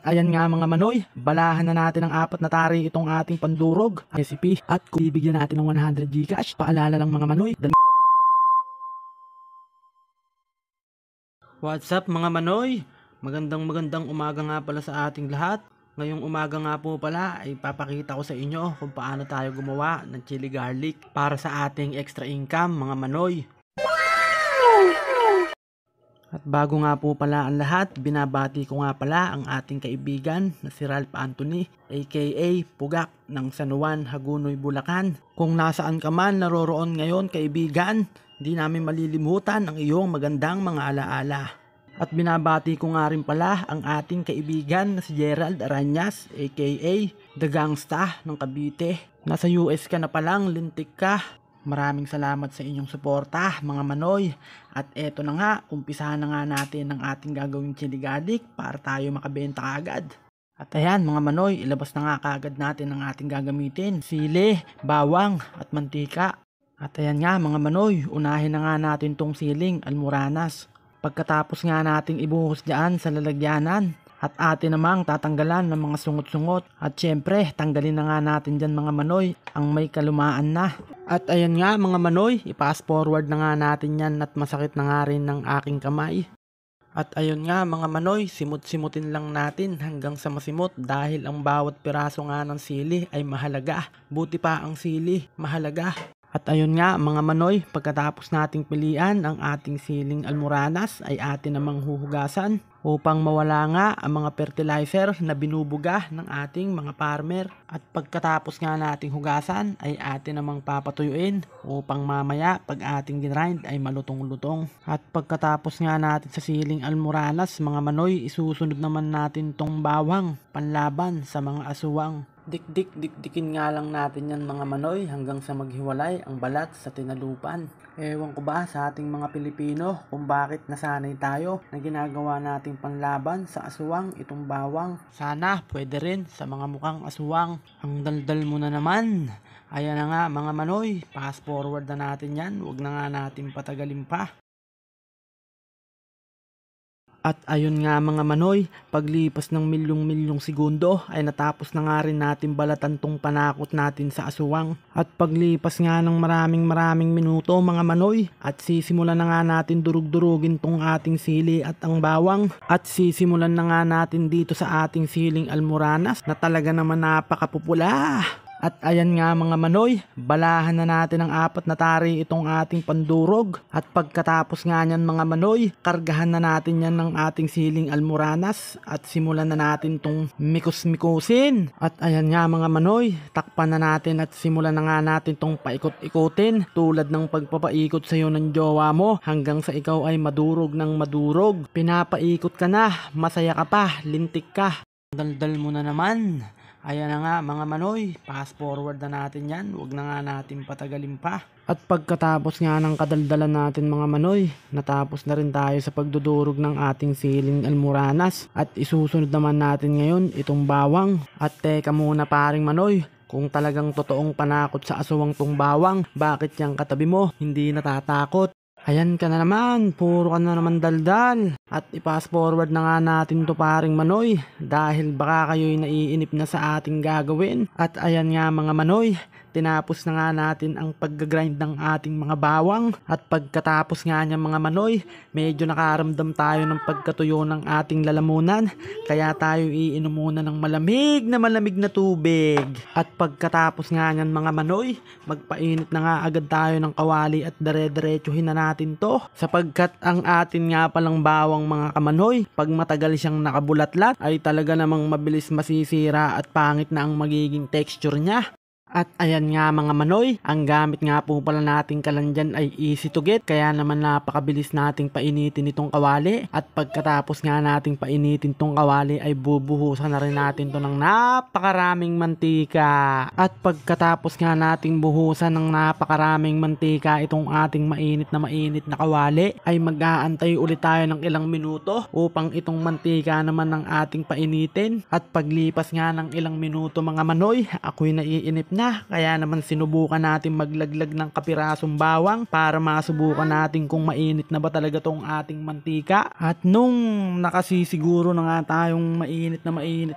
ayan nga mga manoy, balahan na natin ang 4 na tari itong ating pandurog recipe at kung bibigyan natin ng 100 Gcash, paalala lang mga manoy. What's up mga manoy? Magandang umaga nga pala sa ating lahat. Ngayong umaga nga po pala ay papakita ko sa inyo kung paano tayo gumawa ng chili garlic para sa ating extra income mga manoy. At bago nga po pala ang lahat, binabati ko nga pala ang ating kaibigan na si Ralph Anthony aka Pugak ng San Juan, Hagunoy, Bulacan. Kung nasaan ka man naroroon ngayon kaibigan, di namin malilimutan ang iyong magandang mga alaala. At binabati ko nga rin pala ang ating kaibigan na si Gerald Aranyas aka The Gangsta ng Cavite. Nasa US ka na palang, lintik ka. Maraming salamat sa inyong suporta mga manoy. At eto na nga, umpisahan na nga natin ang ating gagawing chili garlic para tayo makabenta kaagad. At ayan mga manoy, ilabas na nga kaagad natin ang ating gagamitin: sili, bawang at mantika. At ayan nga mga manoy, unahin na nga natin tong siling almoranas. Pagkatapos nga nating ibuhos dyan sa lalagyanan, at atin namang tatanggalan ng mga sungot-sungot. At syempre, tanggalin na nga natin dyan mga manoy ang may kalumaan na. At ayan nga mga manoy, i-fast forward na nga natin yan at masakit na nga rin ng aking kamay. At ayun nga mga manoy, simut-simutin lang natin hanggang sa masimot dahil ang bawat piraso nga ng sili ay mahalaga. Buti pa ang sili, mahalaga. At ayun nga mga manoy, pagkatapos nating pilian ang ating siling almoranas ay atin namang huhugasan upang mawala nga ang mga fertilizer na binubuga ng ating mga farmer. At pagkatapos nga nating hugasan ay atin namang papatuyuin upang mamaya pag ating ginrind ay malutong-lutong. At pagkatapos nga natin sa siling almoranas mga manoy, isusunod naman natin tong bawang panlaban sa mga aswang. Dikdikin nga lang natin yan mga manoy hanggang sa maghiwalay ang balat sa tinalupan. Ewan ko ba sa ating mga Pilipino kung bakit nasanay tayo na ginagawa nating panlaban sa aswang itong bawang. Sana pwede rin sa mga mukhang aswang. Ang daldal mo na naman. Ayan na nga mga manoy, fast forward na natin yan, huwag na nga natin patagalin pa. At ayun nga mga manoy, paglipas ng milyong segundo ay natapos na nga rin natin balatan tong panakot natin sa aswang. At paglipas nga ng maraming minuto mga manoy, at sisimulan na nga natin durug-durugin tong ating sili at ang bawang. At sisimulan na nga natin dito sa ating siling almoranas na talaga naman napakapupula. At ayan nga mga manoy, balahan na natin ang 4 na tari itong ating pandurog. At pagkatapos nga nyan mga manoy, kargahan na natin yan ng ating siling almoranas. At simulan na natin tong mikus-mikusin. At ayan nga mga manoy, takpan na natin at simulan na nga natin tong paikot-ikutin. Tulad ng pagpapaikot sa'yo ng jowa mo hanggang sa ikaw ay madurog ng madurog. Pinapaikot ka na, masaya ka pa, lintik ka. Daldal mo na naman. Ayan na nga mga manoy, fast forward na natin yan, huwag na nga natin patagalin pa. At pagkatapos nga ng kadaldalan natin mga manoy, natapos na rin tayo sa pagdudurog ng ating siling almoranas. At isusunod naman natin ngayon itong bawang. At teka muna paring manoy, kung talagang totoong panakot sa aswang tong bawang, bakit yung katabi mo hindi natatakot? Ayan ka na naman, puro ka na naman daldal. At i-fast forward na nga natin to paring manoy dahil baka kayo'y naiinip na sa ating gagawin. At ayan nga mga manoy, tinapos na nga natin ang pag-grind ng ating mga bawang. At pagkatapos nga niya mga manoy, medyo nakaramdam tayo ng pagkatuyo ng ating lalamunan. Kaya tayo iinom muna ng malamig na tubig. At pagkatapos nga niyan mga manoy, magpainit na nga agad tayo ng kawali at dire-diretsuhin na natin to. Sapagkat ang atin nga palang bawang mga kamanoy, pag matagal siyang nakabulatlat ay talaga namang mabilis masisira at pangit na ang magiging texture niya. At ayan nga mga manoy, ang gamit nga po pala nating kalan dyan ay easy to get, kaya naman napakabilis nating painitin itong kawali. At pagkatapos nga nating painitin itong kawali ay bubuhusan na rin natin to ng napakaraming mantika. At pagkatapos nga nating buhusan ng napakaraming mantika itong ating mainit na kawali, ay mag-aantay ulit tayo ng ilang minuto upang itong mantika naman ng ating painitin. At paglipas nga ng ilang minuto mga manoy, ako'y naiinip na. na, kaya naman sinubukan natin maglaglag ng kapirasong bawang para masubukan natin kung mainit na ba talaga tong ating mantika. At nung nakasisiguro na nga tayong mainit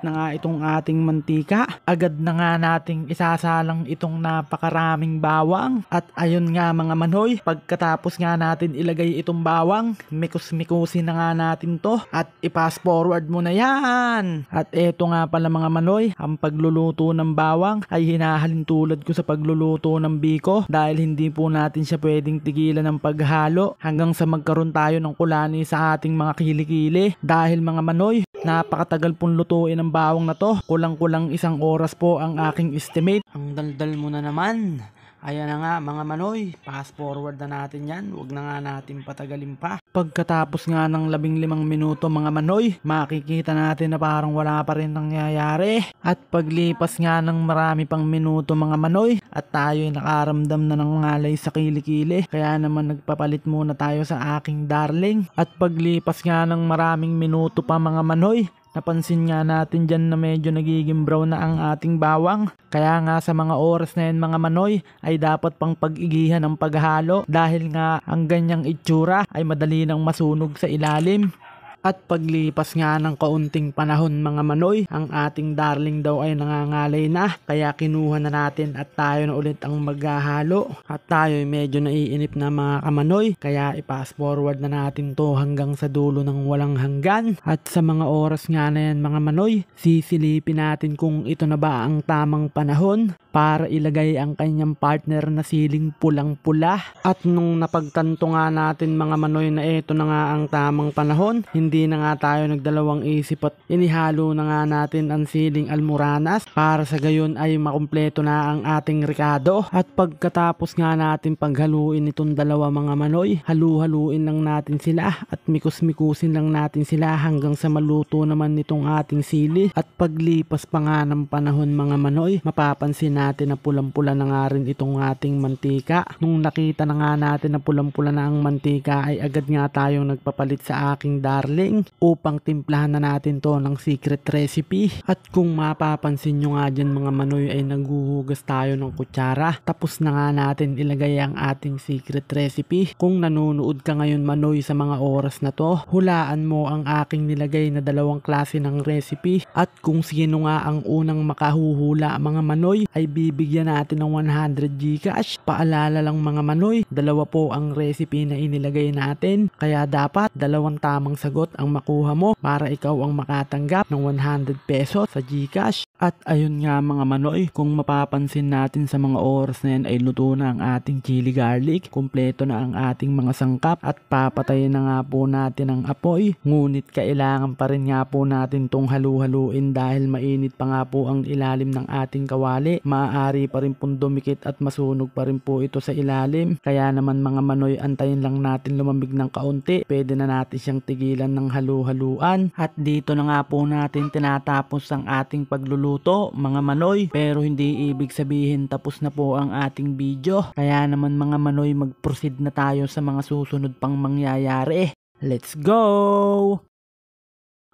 na nga itong ating mantika, agad na nga nating isasalang itong napakaraming bawang. At ayun nga mga manoy, pagkatapos nga natin ilagay itong bawang, mikus-mikusin na nga natin to at i-pass forward mo na yan. At eto nga pala mga manoy, ang pagluluto ng bawang ay hinahalin tulad ko sa pagluluto ng biko dahil hindi po natin siya pwedeng tigilan ng paghalo hanggang sa magkaroon tayo ng kulani sa ating mga kilikili. Dahil mga manoy, napakatagal pong lutuin ang bawang na to, kulang-kulang 1 oras po ang aking estimate. Ang daldal mo na naman. Ayan na nga mga manoy, fast forward na natin yan, wag na nga natin patagalin pa. Pagkatapos nga ng 15 minuto mga manoy, makikita natin na parang wala pa rin nangyayari. At paglipas nga ng marami pang minuto mga manoy, at tayo'y nakaramdam na ng ngalay sa kilikili, kaya naman nagpapalit muna tayo sa aking darling. At paglipas nga ng maraming minuto pa mga manoy, napansin nga natin dyan na medyo nagiging brown na ang ating bawang. Kaya nga sa mga oras na yan mga manoy ay dapat pang pag-igihan ng paghalo dahil nga ang ganyang itsura ay madali nang masunog sa ilalim. At paglipas nga ng kaunting panahon mga manoy, ang ating darling daw ay nangangalay na, kaya kinuha na natin at tayo na ulit ang maghahalo. At tayo ay medyo naiinip na mga kamanoy, kaya i-pass forward na natin to hanggang sa dulo ng walang hanggan. At sa mga oras nga na yan mga manoy, sisilipin natin kung ito na ba ang tamang panahon para ilagay ang kanyang partner na siling pulang-pula. At nung napagtanto nga natin mga manoy na ito na nga ang tamang panahon, hindi na nga tayo nagdalawang isip at inihalo na nga natin ang siling almoranas para sa gayon ay makumpleto na ang ating ricado. At pagkatapos nga natin paghaluin itong dalawa mga manoy, halu-haluin lang natin sila at mikus-mikusin lang natin sila hanggang sa maluto naman nitong ating sili. At paglipas pa nga ng panahon mga manoy, mapapansin natin na pulang-pula na nga rin itong ating mantika. Nung nakita na nga natin na pulang-pula na ang mantika ay agad nga tayong nagpapalit sa aking darling upang timplahan na natin to ng secret recipe. At kung mapapansin nyo nga dyan mga manoy ay naghuhugas tayo ng kutsara. Tapos na nga natin ilagay ang ating secret recipe. Kung nanonood ka ngayon manoy sa mga oras na to, hulaan mo ang aking nilagay na 2 klase ng recipe. At kung sino nga ang unang makahuhula mga manoy ay bibigyan natin ng 100 Gcash. Paalala lang mga manoy, 2 po ang recipe na inilagay natin, kaya dapat 2 tamang sagot ang makuha mo para ikaw ang makatanggap ng 100 pesos sa Gcash. At ayun nga mga manoy, kung mapapansin natin sa mga oras na yan ay luto na ang ating chili garlic, kumpleto na ang ating mga sangkap at papatayin na nga po natin ang apoy. Ngunit kailangan pa rin nga po natin tong halu-haluin dahil mainit pa nga po ang ilalim ng ating kawali. Maaari pa rin pong dumikit at masunog pa rin po ito sa ilalim. Kaya naman mga manoy, antayin lang natin lumamig ng kaunti. Pwede na natin siyang tigilan ng halu-haluan. At dito na nga po natin tinatapos ang ating pagluluto mga manoy. Pero hindi ibig sabihin tapos na po ang ating video. Kaya naman mga manoy, mag-proceed na tayo sa mga susunod pang mangyayari. Let's go!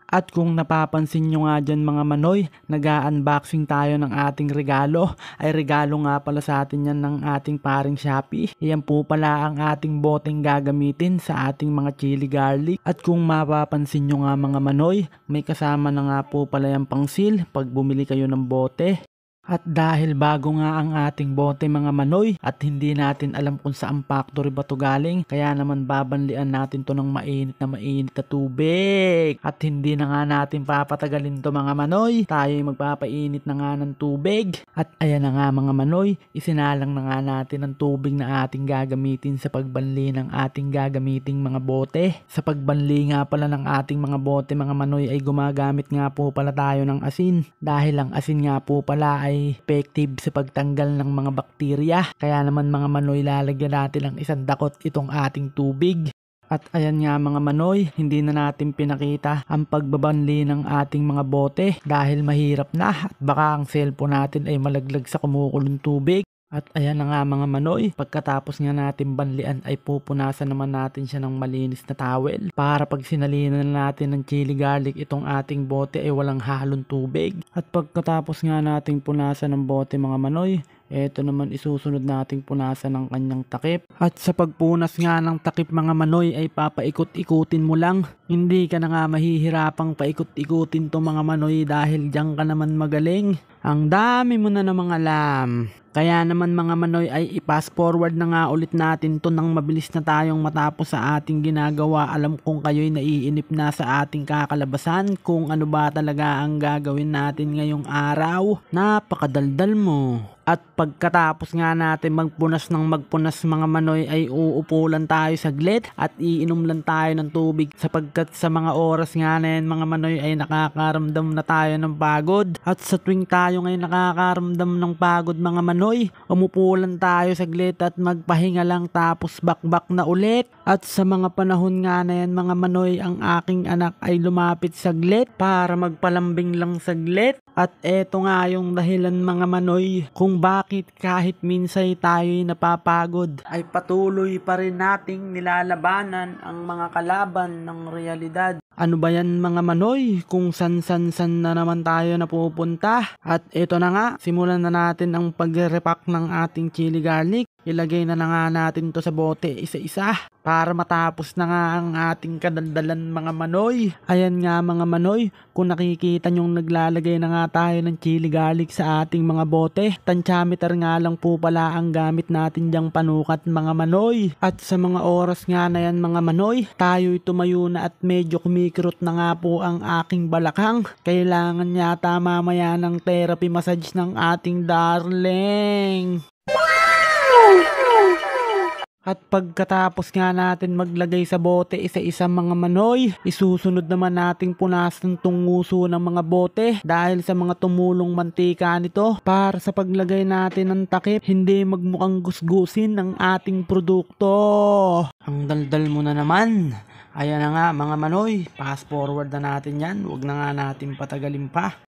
At kung napapansin nyo nga dyan mga manoy, nag-unboxing tayo ng ating regalo. Ay regalo nga pala sa atin yan ng ating paring Shopee. Iyan po pala ang ating boteng gagamitin sa ating mga chili garlic. At kung mapapansin nyo nga mga manoy, may kasama na nga po pala yung pang-seal pag bumili kayo ng bote. At dahil bago nga ang ating bote mga manoy at hindi natin alam kung saan factory ba to galing, kaya naman babanlian natin to ng mainit na tubig. At hindi na nga natin papatagalin to mga manoy, tayo magpapainit na nga ng tubig. At ayan na nga mga manoy, isinalang na nga natin ang tubig na ating gagamitin sa pagbanli ng ating gagamiting mga bote. Sa pagbanli nga pala ng ating mga bote mga manoy ay gumagamit nga po pala tayo ng asin. Dahil ang asin nga po pala ay effective sa pagtanggal ng mga bakterya. Kaya naman mga manoy, lalagyan natin ng 1 dakot itong ating tubig. At ayan nga mga manoy, hindi na natin pinakita ang pagbabanli ng ating mga bote dahil mahirap na at baka ang cellphone natin ay malaglag sa kumukulong tubig. At ayan na nga mga manoy, pagkatapos nga natin banlian ay pupunasan naman natin siya ng malinis na towel para pag sinalinan natin ng chili garlic itong ating bote ay walang halong tubig. At pagkatapos nga natin punasan ng bote mga manoy, Ito naman isusunod nating punasan ng kanyang takip. At sa pagpunas nga ng takip mga manoy ay papaikot-ikutin mo lang. Hindi ka na nga mahihirapang paikot-ikutin to mga manoy dahil diyan ka naman magaling. Ang dami mo na namang alam. Kaya naman mga manoy ay i-pass forward na nga ulit natin to nang mabilis na tayong matapos sa ating ginagawa. Alam kong kayo'y naiinip na sa ating kakalabasan kung ano ba talaga ang gagawin natin ngayong araw. Napakadaldal mo. At pagkatapos nga natin magpunas ng magpunas mga manoy ay uupo lang tayo saglit at iinom lang tayo ng tubig sapagkat sa mga oras nga na yan mga manoy ay nakakaramdam na tayo ng pagod. At sa tuwing tayo ngayon nakakaramdam ng pagod mga manoy, umupo lang tayo saglit at magpahinga lang tapos bakbak na ulit. At sa mga panahon nga na yan mga manoy, ang aking anak ay lumapit saglit para magpalambing lang saglit. At eto nga yung dahilan mga manoy kung bakit kahit minsan tayo'y napapagod ay patuloy pa rin nating nilalabanan ang mga kalaban ng realidad. Ano ba yan mga manoy kung san na naman tayo napupunta? At eto na nga, simulan na natin ang pag-repack ng ating chili garlic. Ilagay na nga natin to sa bote isa-isa para matapos na nga ang ating kadaldalan mga manoy. Ayan nga mga manoy, kung nakikita nyong naglalagay na nga tayo ng chili garlic sa ating mga bote, tantiameter nga lang po pala ang gamit natin dyang panukat mga manoy. At sa mga oras nga na yan mga manoy, tayo'y tumayo na at medyo kumikirot na nga po ang aking balakang. Kailangan yata mamaya ng therapy massage ng ating darling. At pagkatapos nga natin maglagay sa bote isa-isa mga manoy, isusunod naman nating punasan tong nguso ng mga bote dahil sa mga tumulong mantika nito para sa paglagay natin ng takip hindi magmukhang gusgusin ng ating produkto. Ang daldal mo na naman. Ayan na nga mga manoy, fast forward na natin yan, huwag na nga natin patagalin pa.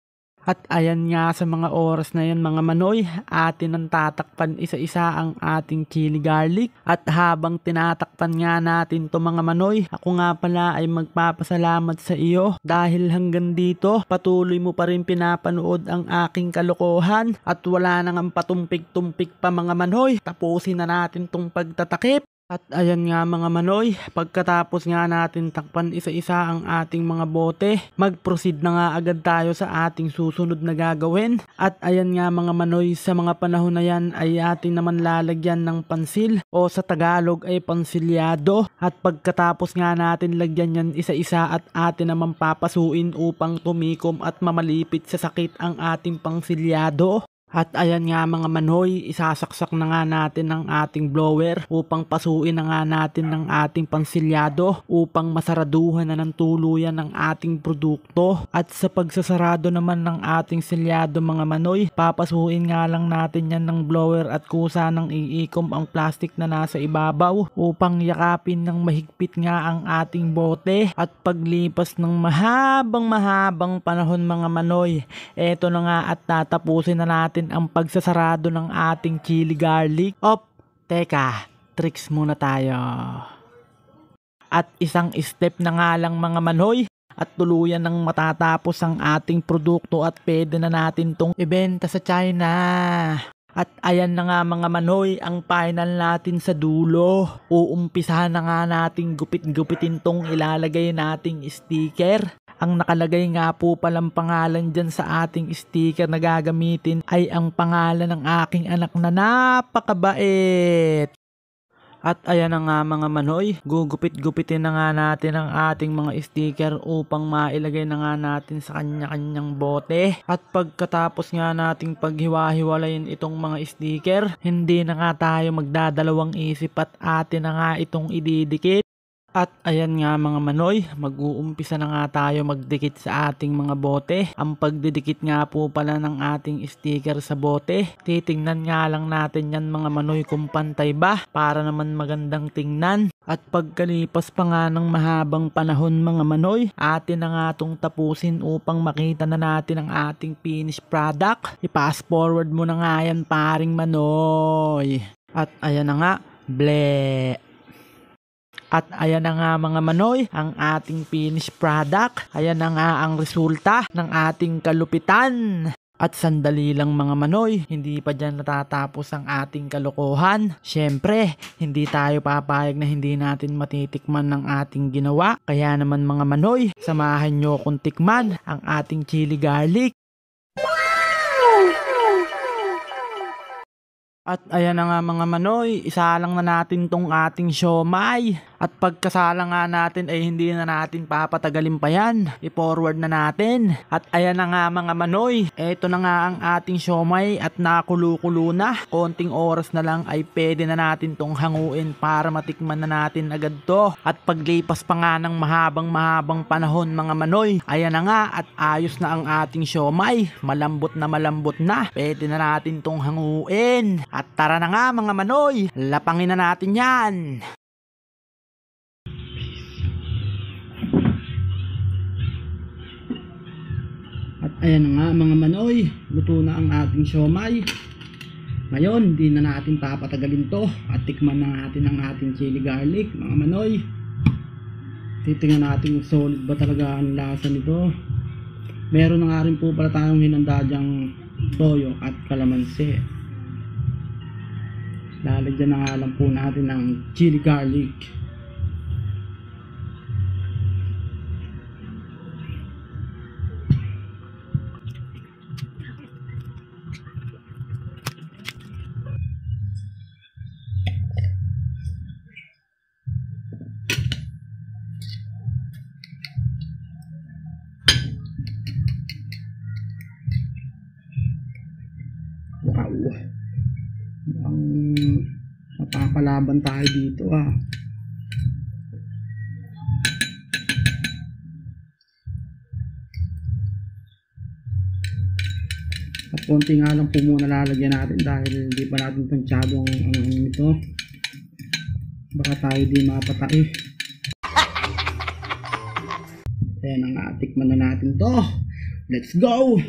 At ayan nga sa mga oras na yan mga manoy, atin ang tatakpan isa-isa ang ating chili garlic. At habang tinatakpan nga natin to mga manoy, ako nga pala ay magpapasalamat sa iyo dahil hanggang dito patuloy mo pa rin pinapanood ang aking kalokohan at wala nang patumpik-tumpik pa mga manoy. Tapusin na natin tong pagtatakip. At ayan nga mga manoy, pagkatapos nga natin takpan isa-isa ang ating mga bote, mag-proceed na nga agad tayo sa ating susunod na gagawin. At ayan nga mga manoy, sa mga panahon na yan ay atin naman lalagyan ng pansil o sa Tagalog ay pansilyado. At pagkatapos nga natin lagyan yan isa-isa at atin naman papasuin upang tumikom at mamalipit sa sakit ang ating pansilyado. At ayan nga mga manoy, isasaksak na nga natin ang ating blower upang pasuin na nga natin ng ating pansilyado upang masaraduhan na ng tuluyan ng ating produkto. At sa pagsasarado naman ng ating silyado mga manoy, papasuin nga lang natin yan ng blower at kusa ng iikom ang plastic na nasa ibabaw upang yakapin ng mahigpit nga ang ating bote. At paglipas ng mahabang panahon mga manoy, eto na nga at tatapusin na natin ang pagsasarado ng ating chili garlic. Teka, tricks muna tayo. At isang step na nga lang mga manoy at tuluyan ng matatapos ang ating produkto at pwede na natin tong ibenta sa China. At ayan na nga mga manoy, ang final natin sa dulo. Uumpisahan na nga nating gupit-gupitin tong ilalagay nating sticker. Ang nakalagay nga po palang pangalan dyan sa ating sticker na gagamitin ay ang pangalan ng aking anak na napakabait. At ayan na nga mga manoy, gugupit-gupitin na nga natin ang ating mga sticker upang mailagay na nga natin sa kanya-kanyang bote. At pagkatapos nga nating paghiwa-hiwalayin itong mga sticker, hindi na nga tayo magdadalawang isip at atin na nga itong ididikit. At ayan nga mga manoy, mag-uumpisa na nga tayo magdikit sa ating mga bote. Ang pagdidikit nga po pala ng ating sticker sa bote, titingnan nga lang natin yan mga manoy kung pantay ba para naman magandang tingnan. At pagkalipas pa nga ng mahabang panahon mga manoy, atin na nga itong tapusin upang makita na natin ang ating finished product. I-pass forward mo na nga yan paring manoy. At ayan na nga, ble. At ayan na nga mga manoy, ang ating finished product. Ayan na nga ang resulta ng ating kalupitan. At sandali lang mga manoy, hindi pa dyan natatapos ang ating kalokohan. Syempre, hindi tayo papayag na hindi natin matitikman ng ating ginawa. Kaya naman mga manoy, samahan nyo kung tikman ang ating chili garlic. At ayan na nga mga manoy, isalang na natin tong ating siomay. At pagkasala nga natin ay hindi na natin papatagalin pa yan. I-forward na natin. At ayan na nga mga manoy, eto na nga ang ating siomay at nakulo-kulo na. Konting oras na lang ay pwede na natin tong hanguin para matikman na natin agad to. At paglipas pa nga ng mahabang panahon mga manoy, ayan na nga at ayos na ang ating siomay. Malambot na. Pwede na natin tong hanguin. At tara na nga mga manoy, lapangin na natin yan. At ayan na nga mga manoy, luto na ang ating siomay. Ngayon, hindi na natin papatagalin to at tikman na natin ang ating chili garlic mga manoy. Titingnan natin kung solid ba talaga ang lasa nito. Meron na nga rin po pala tayong hinanda dyang toyo at kalamansi. Lalagyan na nga lang po natin ng chili garlic. Wow, ang napapalaban tayo dito ah. At konti nga lang po muna lalagyan natin dahil hindi pa natin tansyado ang ito. Baka tayo di mapatay. Ayan na nga, tikman na natin to. Let's go!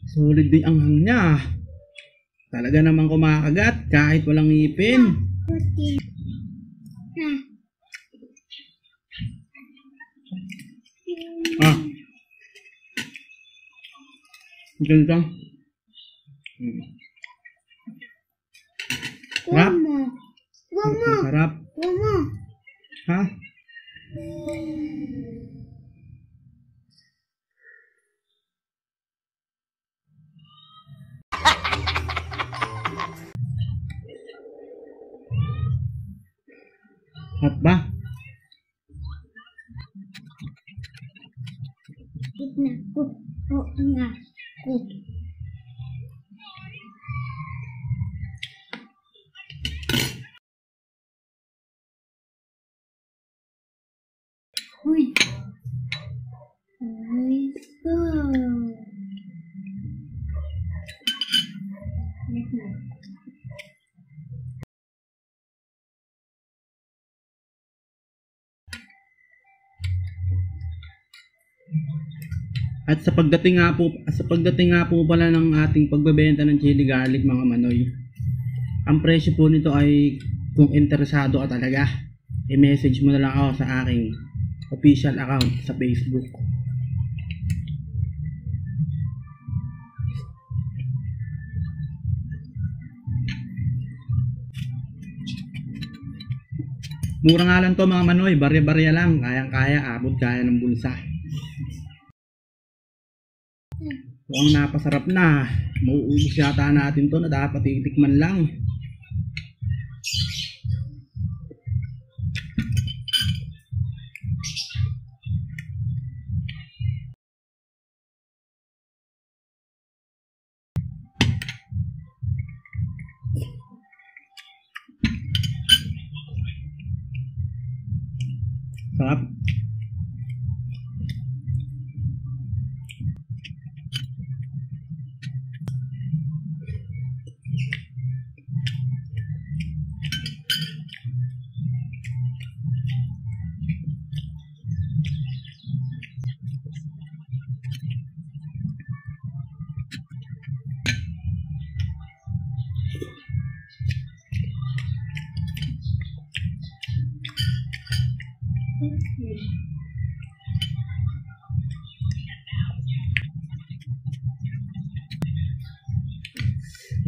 Sulit din ang hang niya. Talaga namang kumakagat kahit walang ngipin. Ah. Ganito. Sarap. Sarap. Ha? Hot ba? Uy. Uy. At sa pagdating nga po pala ng ating pagbebenta ng chili garlic mga manoy, ang presyo po nito ay kung interesado ka talaga, i-message mo na lang ako sa aking official account sa Facebook. Mura nga lang to mga manoy, barya-barya lang, kayang-kaya, abot kaya ng bulsa. Mukhang napasarap na. Mauubos yata natin to na dapat titikman lang. Sarap.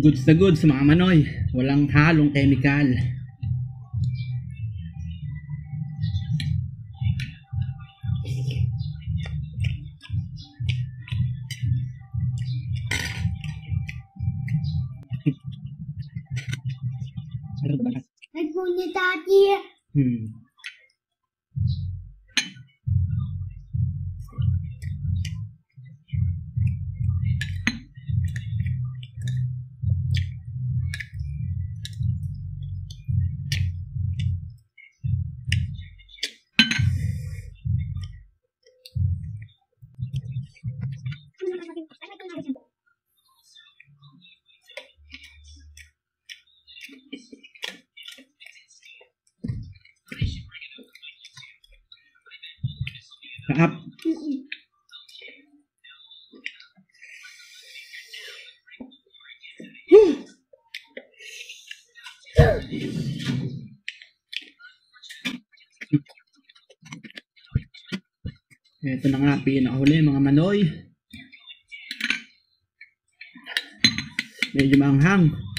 Goods na goods mga manoy. Walang halong chemical. iPhone ni Daddy. Kaap. Ito na nga pinakahuli mga manoy. Medyo maanghang.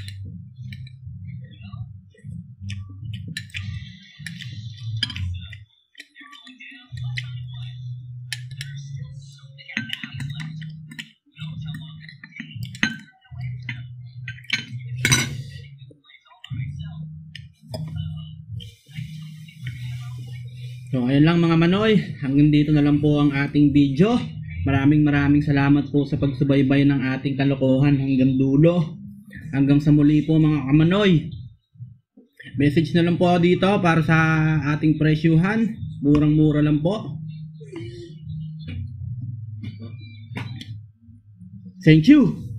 So ayun lang mga manoy, hanggang dito na lang po ang ating video. Maraming salamat po sa pagsubaybay ng ating kalokohan hanggang dulo. Hanggang sa muli po mga kamanoy. Message na lang po dito para sa ating presyuhan. Murang-mura lang po. Thank you.